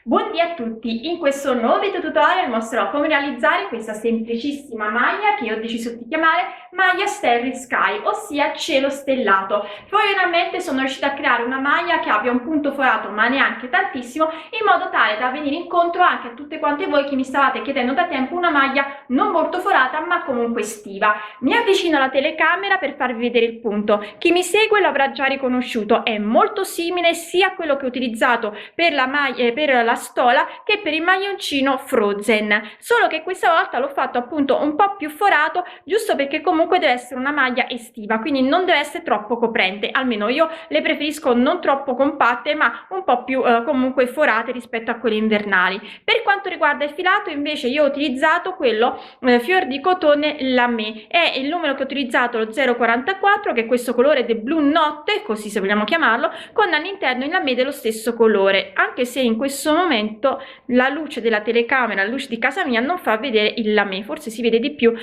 Buondì a tutti! In questo nuovo video tutorial mostrerò come realizzare questa semplicissima maglia che io ho deciso di chiamare maglia Starry Sky, ossia cielo stellato. Poi finalmente sono riuscita a creare una maglia che abbia un punto forato ma neanche tantissimo, in modo tale da venire incontro anche a tutte quante voi che mi stavate chiedendo da tempo una maglia non molto forata ma comunque estiva. Mi avvicino alla telecamera per farvi vedere il punto. Chi mi segue l'avrà già riconosciuto, è molto simile sia a quello che ho utilizzato per la maglia, per la stola, che per il maglioncino Frozen, solo che questa volta l'ho fatto appunto un po' più forato, giusto perché comunque deve essere una maglia estiva, quindi non deve essere troppo coprente, almeno io le preferisco non troppo compatte ma un po' più comunque forate rispetto a quelle invernali. Per quanto riguarda il filato invece io ho utilizzato quello fior di cotone lamé, è il numero che ho utilizzato lo 044, che è questo colore del blu notte, così se vogliamo chiamarlo, con all'interno il lamé dello stesso colore, anche se in questo momento la luce della telecamera, la luce di casa mia non fa vedere il lamé, forse si vede di più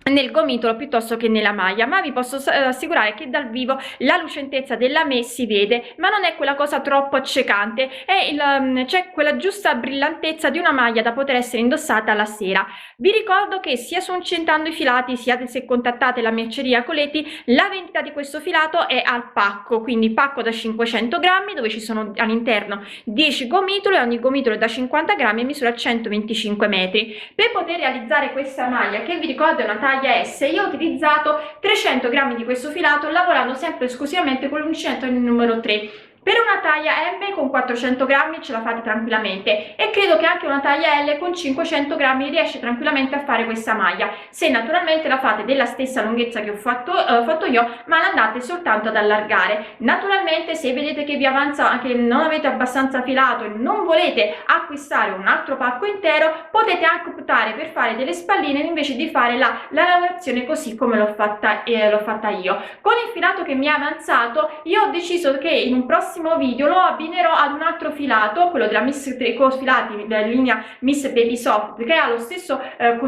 nel gomitolo piuttosto che nella maglia, ma vi posso assicurare che dal vivo la lucentezza della me si vede, ma non è quella cosa troppo accecante, c'è quella giusta brillantezza di una maglia da poter essere indossata la sera. Vi ricordo che sia su Incentando i Filati sia se contattate la merceria Coleti, la vendita di questo filato è al pacco, quindi pacco da 500 grammi dove ci sono all'interno 10 gomitoli, ogni gomitolo è da 50 grammi e misura 125 metri. Per poter realizzare questa maglia, che vi ricordo è una taglia S, io ho utilizzato 300 grammi di questo filato lavorando sempre esclusivamente con l'uncinetto numero 3. Per una taglia M con 400 grammi ce la fate tranquillamente e credo che anche una taglia L con 500 grammi riesce tranquillamente a fare questa maglia, se naturalmente la fate della stessa lunghezza che ho fatto io, ma la andate soltanto ad allargare. Naturalmente se vedete che vi avanza, che non avete abbastanza filato e non volete acquistare un altro pacco intero, potete anche optare per fare delle spalline invece di fare la lavorazione così come l'ho fatta io. Con il filato che mi è avanzato io ho deciso che in un prossimo video lo abbinerò ad un altro filato, quello della Miss Tricot Filati della linea Miss Baby Soft, che ha lo stesso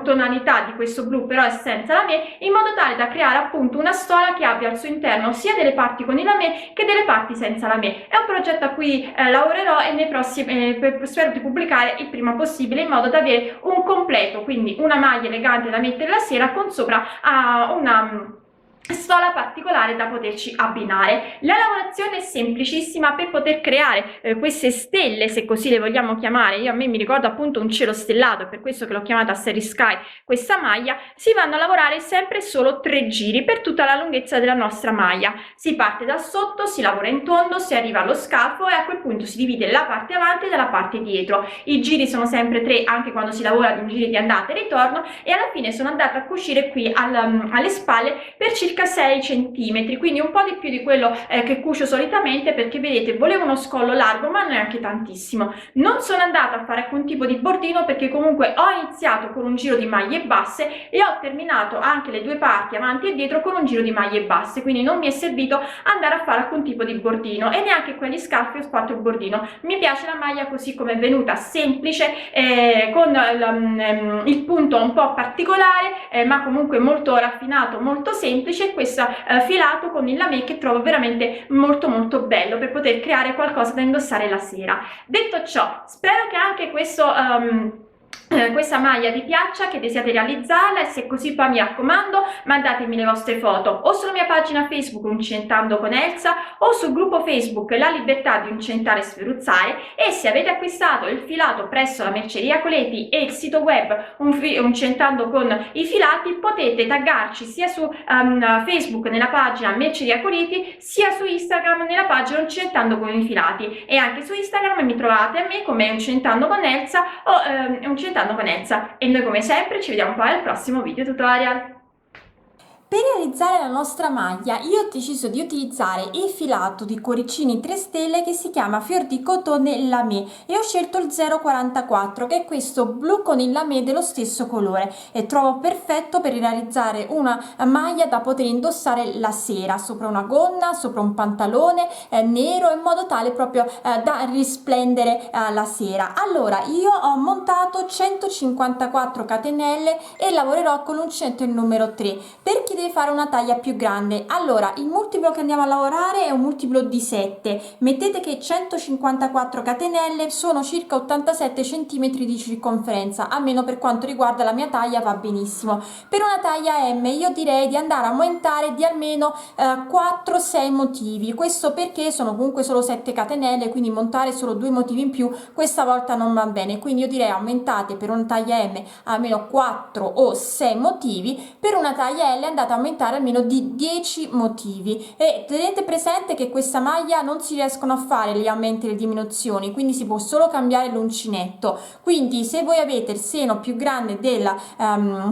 tonalità di questo blu però è senza lamé, in modo tale da creare appunto una stola che abbia al suo interno sia delle parti con il lamé che delle parti senza lamé. È un progetto a cui lavorerò e nei prossimi spero di pubblicare il prima possibile, in modo da avere un completo, quindi una maglia elegante da mettere la sera con sopra una stola particolare da poterci abbinare. La lavorazione è semplicissima. Per poter creare queste stelle, se così le vogliamo chiamare, a me mi ricordo appunto un cielo stellato, è per questo che l'ho chiamata Starry Sky questa maglia, si vanno a lavorare sempre solo 3 giri per tutta la lunghezza della nostra maglia. Si parte da sotto, si lavora in tondo, si arriva allo scalfo e a quel punto si divide la parte avanti dalla parte dietro. I giri sono sempre 3 anche quando si lavora di un giro di andata e ritorno, e alla fine sono andata a cucire qui alle spalle per circa 6 centimetri, quindi un po' di più di quello che cucio solitamente, perché vedete volevo uno scollo largo ma neanche tantissimo. Non sono andata a fare alcun tipo di bordino perché comunque ho iniziato con un giro di maglie basse e ho terminato anche le due parti avanti e dietro con un giro di maglie basse, quindi non mi è servito andare a fare alcun tipo di bordino e neanche quelli scalfi ho fatto il bordino. Mi piace la maglia così come è venuta, semplice, con il punto un po' particolare ma comunque molto raffinato, molto semplice. Questo filato con il lamé che trovo veramente molto bello per poter creare qualcosa da indossare la sera. Detto ciò, spero che anche questa maglia vi piaccia, che desiate realizzarla, e se così poi mi raccomando mandatemi le vostre foto o sulla mia pagina Facebook Incentando con Elsa o sul gruppo Facebook La Libertà di Incentare e Sferuzzare, e se avete acquistato il filato presso la merceria Coleti e il sito web Incentando con i Filati, potete taggarci sia su Facebook nella pagina Merceria Coleti sia su Instagram nella pagina Incentando con i Filati, e anche su Instagram mi trovate a me come Incentando con Elsa o Incentando con Elsa, e noi come sempre ci vediamo poi al prossimo video tutorial. Per realizzare la nostra maglia io ho deciso di utilizzare il filato di cuoricini 3 stelle che si chiama fior di cotone lamé e ho scelto il 044, che è questo blu con il lamé dello stesso colore, e trovo perfetto per realizzare una maglia da poter indossare la sera sopra una gonna, sopra un pantalone nero, in modo tale proprio da risplendere la sera. Allora io ho montato 154 catenelle e lavorerò con l'uncinetto il numero 3. Per chi si deve fare una taglia più grande. Allora, il multiplo che andiamo a lavorare è un multiplo di 7. Mettete che 154 catenelle sono circa 87 centimetri di circonferenza, almeno per quanto riguarda la mia taglia va benissimo. Per una taglia M io direi di andare a aumentare di almeno 4-6 motivi. Questo perché sono comunque solo 7 catenelle, quindi montare solo 2 motivi in più questa volta non va bene. Quindi io direi aumentate per una taglia M almeno 4 o 6 motivi, per una taglia L andate a aumentare almeno di 10 motivi. E tenete presente che questa maglia non si riescono a fare gli aumenti e le diminuzioni, quindi si può solo cambiare l'uncinetto. Quindi se voi avete il seno più grande della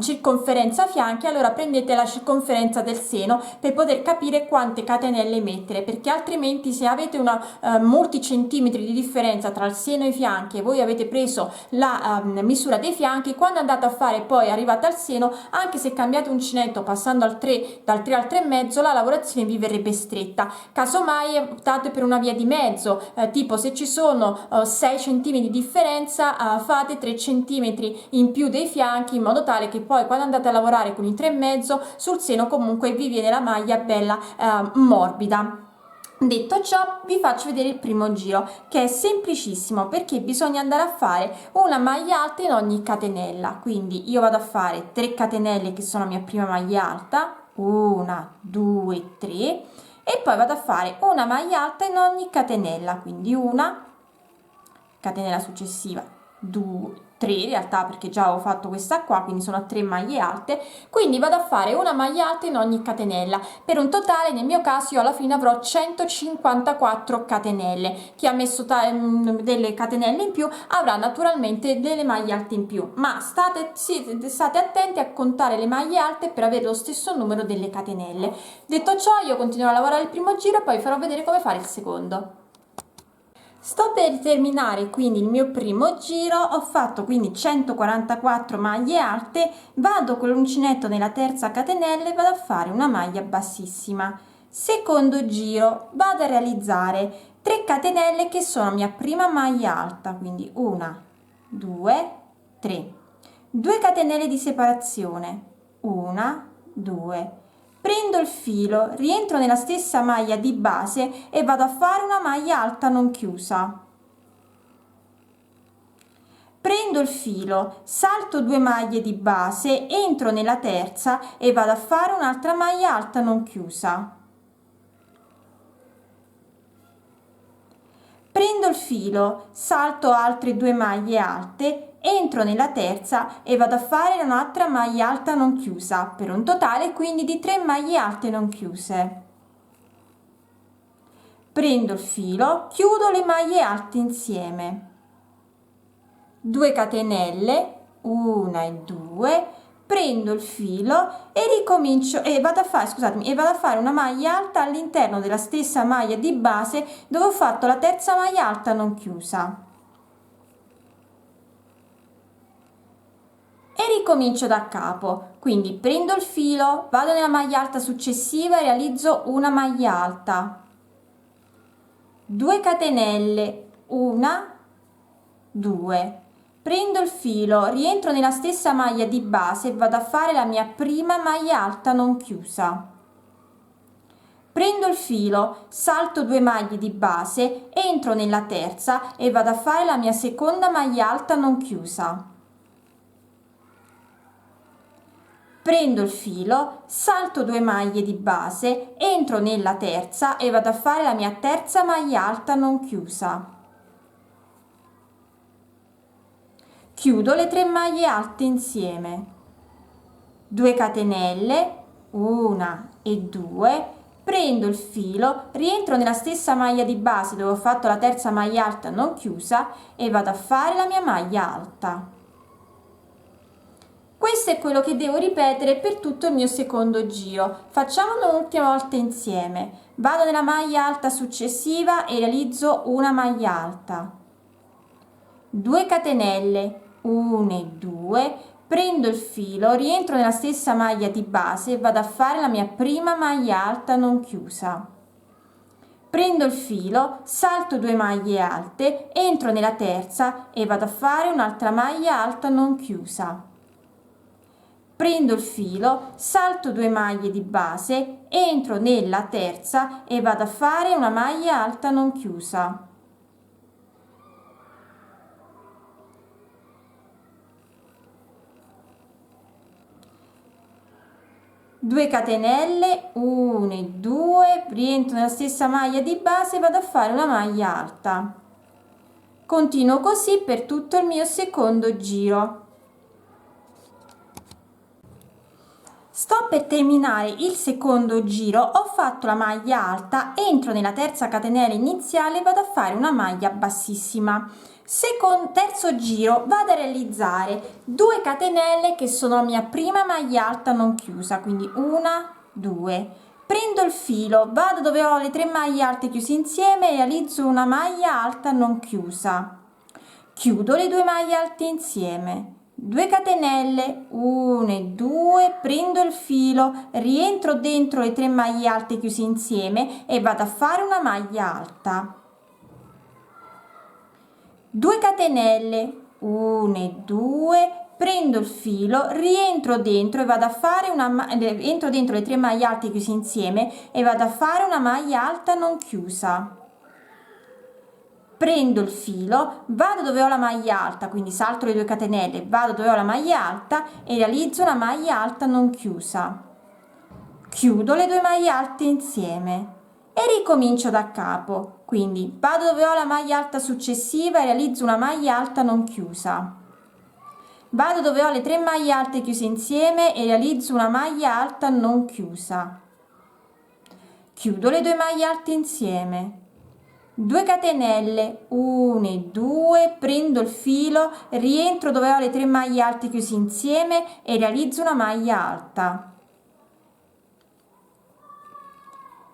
circonferenza fianchi, allora prendete la circonferenza del seno per poter capire quante catenelle mettere, perché altrimenti se avete una molti centimetri di differenza tra il seno e i fianchi e voi avete preso la misura dei fianchi, quando andate a fare poi arrivate al seno, anche se cambiate uncinetto passando al 3, dal 3 al 3,5, la lavorazione vi verrebbe stretta. Casomai optate per una via di mezzo, tipo se ci sono 6 cm di differenza, fate 3 cm in più dei fianchi, in modo tale che poi quando andate a lavorare con i 3,5 sul seno comunque vi viene la maglia bella morbida. Detto ciò, vi faccio vedere il primo giro, che è semplicissimo perché bisogna andare a fare una maglia alta in ogni catenella. Quindi io vado a fare 3 catenelle che sono la mia prima maglia alta, 1 2 3, e poi vado a fare una maglia alta in ogni catenella, quindi una catenella successiva, 2 3 in realtà, perché già avevo fatto questa qua, quindi sono a 3 maglie alte. Quindi vado a fare una maglia alta in ogni catenella, per un totale nel mio caso io alla fine avrò 154 catenelle. Chi ha messo delle catenelle in più avrà naturalmente delle maglie alte in più, ma state attenti a contare le maglie alte per avere lo stesso numero delle catenelle. Detto ciò, io continuerò a lavorare il primo giro e poi farò vedere come fare il secondo. Sto per terminare quindi il mio primo giro, ho fatto quindi 144 maglie alte, vado con l'uncinetto nella terza catenella e vado a fare una maglia bassissima. Secondo giro, vado a realizzare 3 catenelle che sono la mia prima maglia alta, quindi 1 2 3, 2 catenelle di separazione, 1 2, prendo il filo, rientro nella stessa maglia di base e vado a fare una maglia alta non chiusa. Prendo il filo, salto 2 maglie di base, entro nella terza e vado a fare un'altra maglia alta non chiusa. Prendo il filo, salto altre 2 maglie alte, entro nella terza e vado a fare un'altra maglia alta non chiusa, per un totale quindi di 3 maglie alte non chiuse. Prendo il filo, chiudo le maglie alte insieme, 2 catenelle, 1 e 2, prendo il filo e ricomincio e vado a fare una maglia alta all'interno della stessa maglia di base dove ho fatto la terza maglia alta non chiusa. E ricomincio da capo, quindi prendo il filo, vado nella maglia alta successiva e realizzo una maglia alta, 2 catenelle, 1 2, prendo il filo, rientro nella stessa maglia di base e vado a fare la mia prima maglia alta non chiusa. Prendo il filo, salto 2 maglie di base, entro nella terza e vado a fare la mia seconda maglia alta non chiusa. Prendo il filo, salto 2 maglie di base, entro nella terza e vado a fare la mia terza maglia alta non chiusa. Chiudo le 3 maglie alte insieme, 2 catenelle, 1 e 2, prendo il filo, rientro nella stessa maglia di base dove ho fatto la terza maglia alta non chiusa e vado a fare la mia maglia alta. Questo è quello che devo ripetere per tutto il mio secondo giro. Facciamolo un'ultima volta insieme. Vado nella maglia alta successiva e realizzo una maglia alta, 2 catenelle, 1 e 2, prendo il filo, rientro nella stessa maglia di base e vado a fare la mia prima maglia alta non chiusa. Prendo il filo, salto 2 maglie alte, entro nella terza e vado a fare un'altra maglia alta non chiusa. prendo il filo, salto 2 maglie di base, entro nella terza e vado a fare una maglia alta non chiusa. Due catenelle, 1 e 2, rientro nella stessa maglia di base e vado a fare una maglia alta. Continuo così per tutto il mio secondo giro. Sto per terminare il secondo giro, ho fatto la maglia alta, entro nella terza catenella iniziale e vado a fare una maglia bassissima. Terzo giro vado a realizzare 2 catenelle che sono la mia prima maglia alta non chiusa, quindi 1, 2. Prendo il filo, vado dove ho le 3 maglie alte chiuse insieme e realizzo una maglia alta non chiusa. Chiudo le 2 maglie alte insieme. 2 catenelle, 1 e 2, prendo il filo, rientro dentro le 3 maglie alte chiuse insieme e vado a fare una maglia alta. 2 catenelle, 1 e 2, prendo il filo, rientro dentro e vado a fare entro dentro le 3 maglie alte chiuse insieme e vado a fare una maglia alta non chiusa. Prendo il filo, vado dove ho la maglia alta, quindi salto le 2 catenelle, vado dove ho la maglia alta e realizzo una maglia alta non chiusa. Chiudo le 2 maglie alte insieme e ricomincio da capo, quindi vado dove ho la maglia alta successiva e realizzo una maglia alta non chiusa. Vado dove ho le 3 maglie alte chiuse insieme e realizzo una maglia alta non chiusa. Chiudo le 2 maglie alte insieme. 2 catenelle, 1 e 2, prendo il filo, rientro dove ho le 3 maglie alte chiuse insieme e realizzo una maglia alta.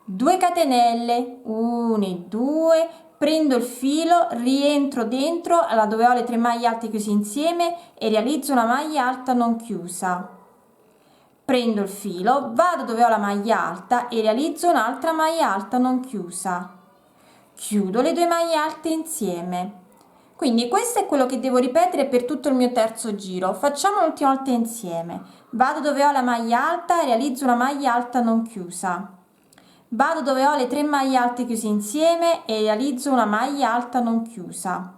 2 catenelle, 1 e 2, prendo il filo, rientro dentro dove ho le 3 maglie alte chiuse insieme e realizzo una maglia alta non chiusa. Prendo il filo, vado dove ho la maglia alta e realizzo un'altra maglia alta non chiusa. Chiudo le 2 maglie alte insieme. Quindi questo è quello che devo ripetere per tutto il mio terzo giro. Facciamo l'ultima volta insieme. Vado dove ho la maglia alta e realizzo una maglia alta non chiusa. Vado dove ho le 3 maglie alte chiuse insieme e realizzo una maglia alta non chiusa.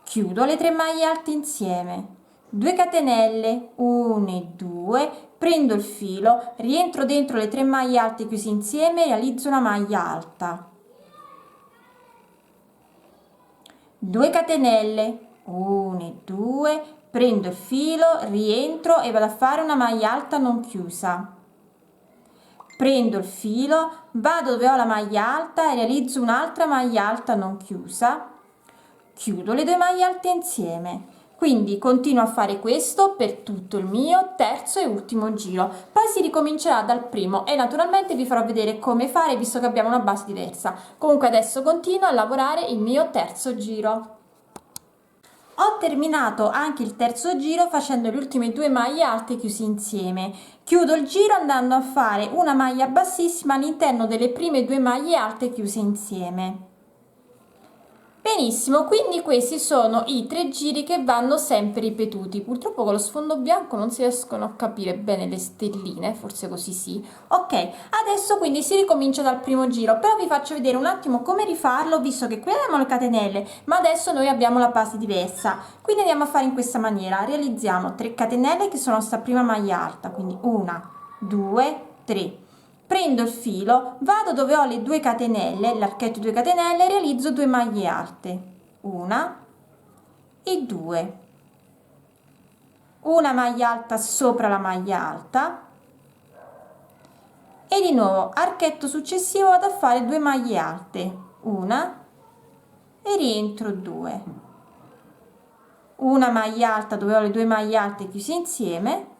Chiudo le 3 maglie alte insieme. 2 catenelle, 1 e 2, prendo il filo, rientro dentro le 3 maglie alte chiuse insieme e realizzo una maglia alta. 2 catenelle, 1 e 2, prendo il filo, rientro e vado a fare una maglia alta non chiusa. Prendo il filo, vado dove ho la maglia alta e realizzo un'altra maglia alta non chiusa. Chiudo le 2 maglie alte insieme. Quindi continuo a fare questo per tutto il mio terzo e ultimo giro, poi si ricomincerà dal primo e naturalmente vi farò vedere come fare visto che abbiamo una base diversa. Comunque adesso continuo a lavorare il mio terzo giro. Ho terminato anche il terzo giro facendo le ultime 2 maglie alte chiuse insieme. Chiudo il giro andando a fare una maglia bassissima all'interno delle prime 2 maglie alte chiuse insieme. Benissimo, quindi questi sono i 3 giri che vanno sempre ripetuti. Purtroppo con lo sfondo bianco non si riescono a capire bene le stelline, forse così sì. Ok, adesso quindi si ricomincia dal primo giro, però vi faccio vedere un attimo come rifarlo, visto che qui abbiamo le catenelle, ma adesso noi abbiamo la base diversa. Quindi andiamo a fare in questa maniera, realizziamo 3 catenelle che sono sta prima maglia alta, quindi 1, 2, 3. Prendo il filo, vado dove ho le 2 catenelle, l'archetto 2 catenelle, realizzo 2 maglie alte, 1 e 2, una maglia alta sopra la maglia alta e di nuovo archetto successivo vado a fare 2 maglie alte, una e rientro 2, una maglia alta dove ho le 2 maglie alte chiuse insieme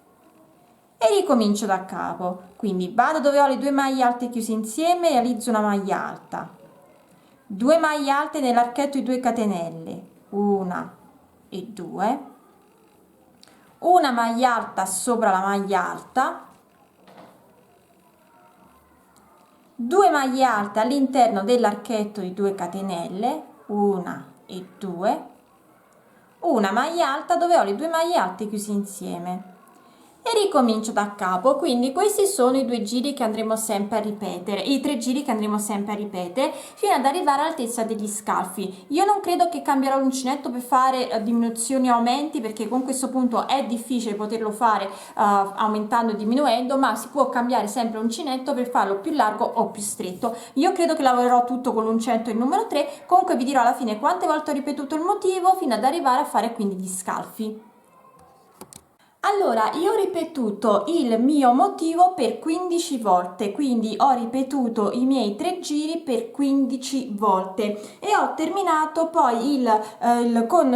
e ricomincio da capo. Quindi vado dove ho le 2 maglie alte chiuse insieme e realizzo una maglia alta, 2 maglie alte nell'archetto di 2 catenelle, 1 e 2, una maglia alta sopra la maglia alta, 2 maglie alte all'interno dell'archetto di 2 catenelle, 1 e 2, una maglia alta dove ho le 2 maglie alte chiuse insieme e ricomincio da capo. Quindi questi sono i 2 giri che andremo sempre a ripetere, i 3 giri che andremo sempre a ripetere fino ad arrivare all'altezza degli scalfi. Io non credo che cambierò l'uncinetto per fare diminuzioni o aumenti, perché con questo punto è difficile poterlo fare aumentando e diminuendo, ma si può cambiare sempre l'uncinetto per farlo più largo o più stretto. Io credo che lavorerò tutto con l'uncinetto il numero 3, comunque vi dirò alla fine quante volte ho ripetuto il motivo fino ad arrivare a fare quindi gli scalfi. Allora, io ho ripetuto il mio motivo per 15 volte, quindi ho ripetuto i miei 3 giri per 15 volte e ho terminato poi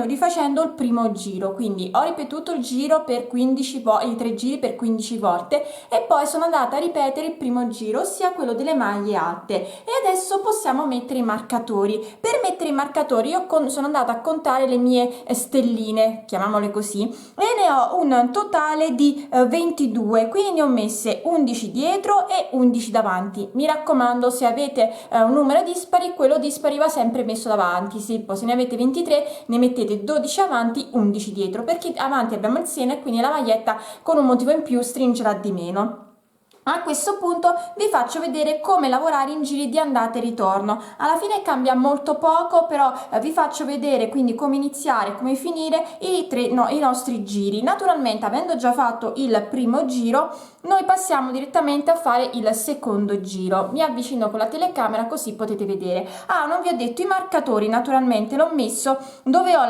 rifacendo il primo giro, quindi ho ripetuto il giro per 15 i 3 giri per 15 volte e poi sono andata a ripetere il primo giro, ossia quello delle maglie alte, e adesso possiamo mettere i marcatori. Per mettere i marcatori io sono andata a contare le mie stelline, chiamiamole così, e ne ho un totale di 22, quindi ne ho messe 11 dietro e 11 davanti. Mi raccomando, se avete un numero dispari, quello dispari va sempre messo davanti. Se ne avete 23 ne mettete 12 avanti, 11 dietro, perché avanti abbiamo il seno e quindi la maglietta con un motivo in più stringerà di meno. A questo punto vi faccio vedere come lavorare in giri di andata e ritorno. Alla fine cambia molto poco, però vi faccio vedere quindi come iniziare, come finire i nostri giri. Naturalmente, avendo già fatto il primo giro, noi passiamo direttamente a fare il secondo giro. Mi avvicino con la telecamera così potete vedere. Non vi ho detto i marcatori, naturalmente l'ho messo dove ho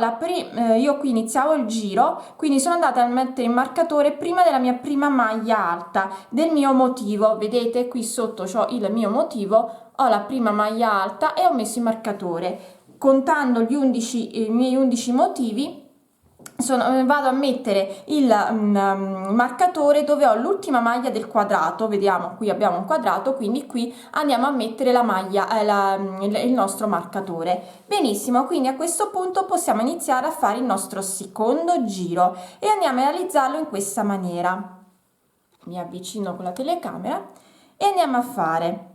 io qui iniziavo il giro, quindi sono andata a mettere il marcatore prima della mia prima maglia alta del mio motivo. Vedete qui sotto c'ho il mio motivo, ho la prima maglia alta e ho messo il marcatore. Contando i miei 11 motivi, vado a mettere il marcatore dove ho l'ultima maglia del quadrato. Vediamo, qui abbiamo un quadrato, quindi qui andiamo a mettere la maglia, il nostro marcatore. Benissimo, quindi a questo punto possiamo iniziare a fare il nostro secondo giro e andiamo a realizzarlo in questa maniera. Mi avvicino con la telecamera e andiamo a fare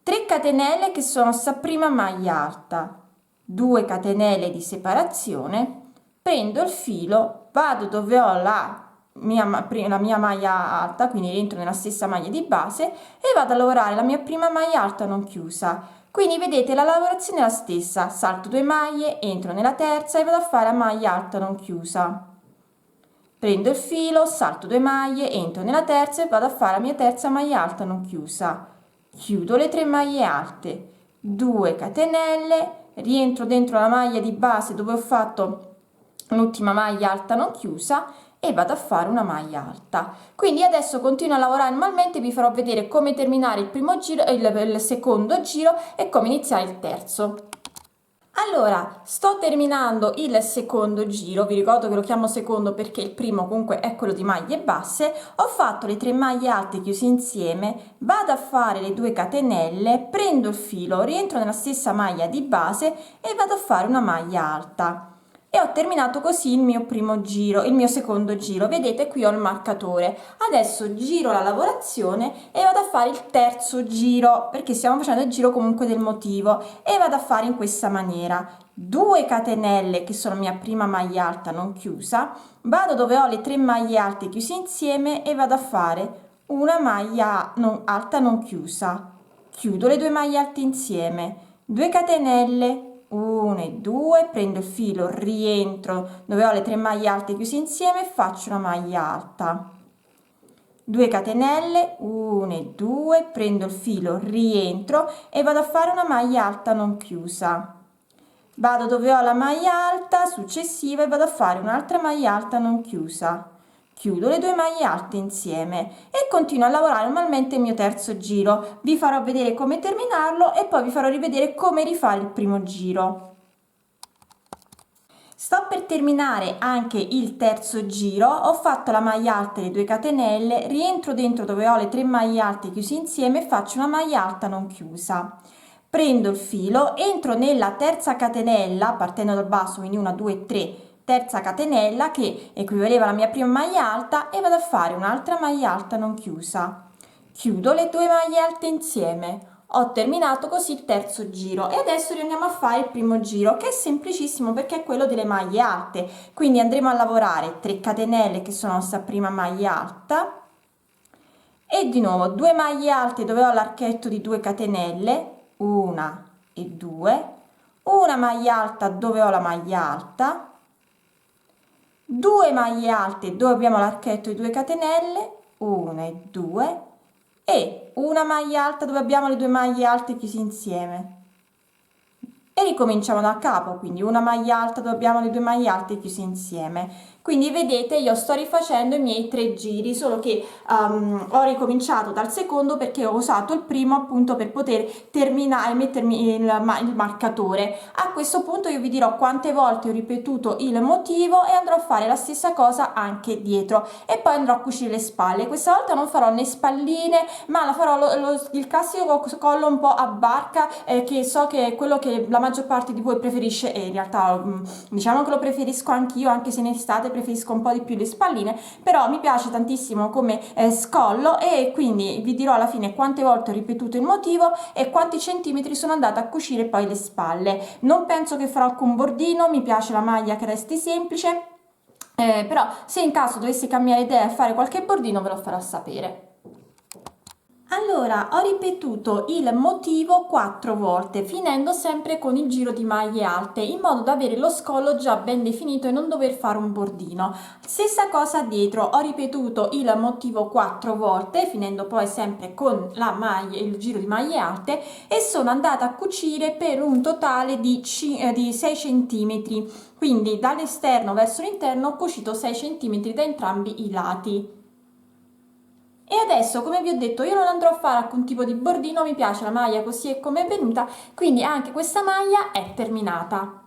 3 catenelle che sono sta prima maglia alta, 2 catenelle di separazione, prendo il filo, vado dove ho la mia maglia alta, quindi rientro nella stessa maglia di base e vado a lavorare la mia prima maglia alta non chiusa. Quindi vedete, la lavorazione è la stessa: salto 2 maglie, entro nella terza e vado a fare la maglia alta non chiusa. Prendo il filo, salto 2 maglie, entro nella terza e vado a fare la mia terza maglia alta non chiusa. Chiudo le 3 maglie alte, 2 catenelle, rientro dentro la maglia di base dove ho fatto l'ultima maglia alta non chiusa e vado a fare una maglia alta. Quindi adesso continuo a lavorare normalmente, vi farò vedere come terminare il primo giro, il secondo giro e come iniziare il terzo. Allora, sto terminando il secondo giro, vi ricordo che lo chiamo secondo perché il primo comunque è quello di maglie basse. Ho fatto le 3 maglie alte chiuse insieme, vado a fare le 2 catenelle, prendo il filo, rientro nella stessa maglia di base e vado a fare una maglia alta. E ho terminato così il mio primo giro, il mio secondo giro. Vedete, qui ho il marcatore. Adesso giro la lavorazione e vado a fare il terzo giro, perché stiamo facendo il giro comunque del motivo, e vado a fare in questa maniera: 2 catenelle che sono la mia prima maglia alta non chiusa, vado dove ho le 3 maglie alte chiuse insieme e vado a fare una maglia alta non chiusa, chiudo le 2 maglie alte insieme, 2 catenelle, 1 e 2, prendo il filo, rientro dove ho le 3 maglie alte chiuse insieme e faccio una maglia alta, 2 catenelle, 1 e 2, prendo il filo, rientro e vado a fare una maglia alta non chiusa, vado dove ho la maglia alta successiva e vado a fare un'altra maglia alta non chiusa, chiudo le 2 maglie alte insieme e continuo a lavorare normalmente il mio terzo giro. Vi farò vedere come terminarlo e poi vi farò rivedere come rifare il primo giro. Sto per terminare anche il terzo giro, ho fatto la maglia alta e le 2 catenelle, rientro dentro dove ho le 3 maglie alte chiuse insieme e faccio una maglia alta non chiusa. Prendo il filo, entro nella terza catenella partendo dal basso, quindi 1, 2, 3, terza catenella che equivaleva alla mia prima maglia alta, e vado a fare un'altra maglia alta non chiusa, chiudo le 2 maglie alte insieme, Ho terminato così il terzo giro e adesso andiamo a fare il primo giro, che è semplicissimo perché è quello delle maglie alte. Quindi andremo a lavorare 3 catenelle che sono la nostra prima maglia alta e di nuovo 2 maglie alte dove ho l'archetto di 2 catenelle, una e due, una maglia alta dove ho la maglia alta, 2 maglie alte dove abbiamo l'archetto di 2 catenelle, una e due, e una maglia alta dove abbiamo le 2 maglie alte chiuse insieme. E ricominciamo da capo, quindi una maglia alta dove abbiamo le 2 maglie alte chiuse insieme. Quindi vedete, io sto rifacendo i miei 3 giri, solo che ho ricominciato dal secondo perché ho usato il primo appunto per poter terminare, mettermi il marcatore. A questo punto io vi dirò quante volte ho ripetuto il motivo e andrò a fare la stessa cosa anche dietro e poi andrò a cucire le spalle. Questa volta non farò né spalline, ma la farò il classico collo un po' a barca, che so che è quello che la maggior parte di voi preferisce, e in realtà diciamo che lo preferisco anch'io, anche se in estate preferisco un po' di più le spalline, però mi piace tantissimo come scollo, e quindi vi dirò alla fine quante volte ho ripetuto il motivo e quanti centimetri sono andata a cucire poi le spalle. Non penso che farò alcun bordino, mi piace la maglia che resti semplice, però se in caso dovessi cambiare idea e fare qualche bordino ve lo farò sapere. Allora, ho ripetuto il motivo 4 volte, finendo sempre con il giro di maglie alte, in modo da avere lo scollo già ben definito e non dover fare un bordino. Stessa cosa dietro, ho ripetuto il motivo 4 volte, finendo poi sempre con la maglia, il giro di maglie alte, e sono andata a cucire per un totale di 6 cm. Quindi dall'esterno verso l'interno ho cucito 6 cm da entrambi i lati. E adesso, come vi ho detto, io non andrò a fare alcun tipo di bordino, mi piace la maglia così è come è venuta, quindi anche questa maglia è terminata.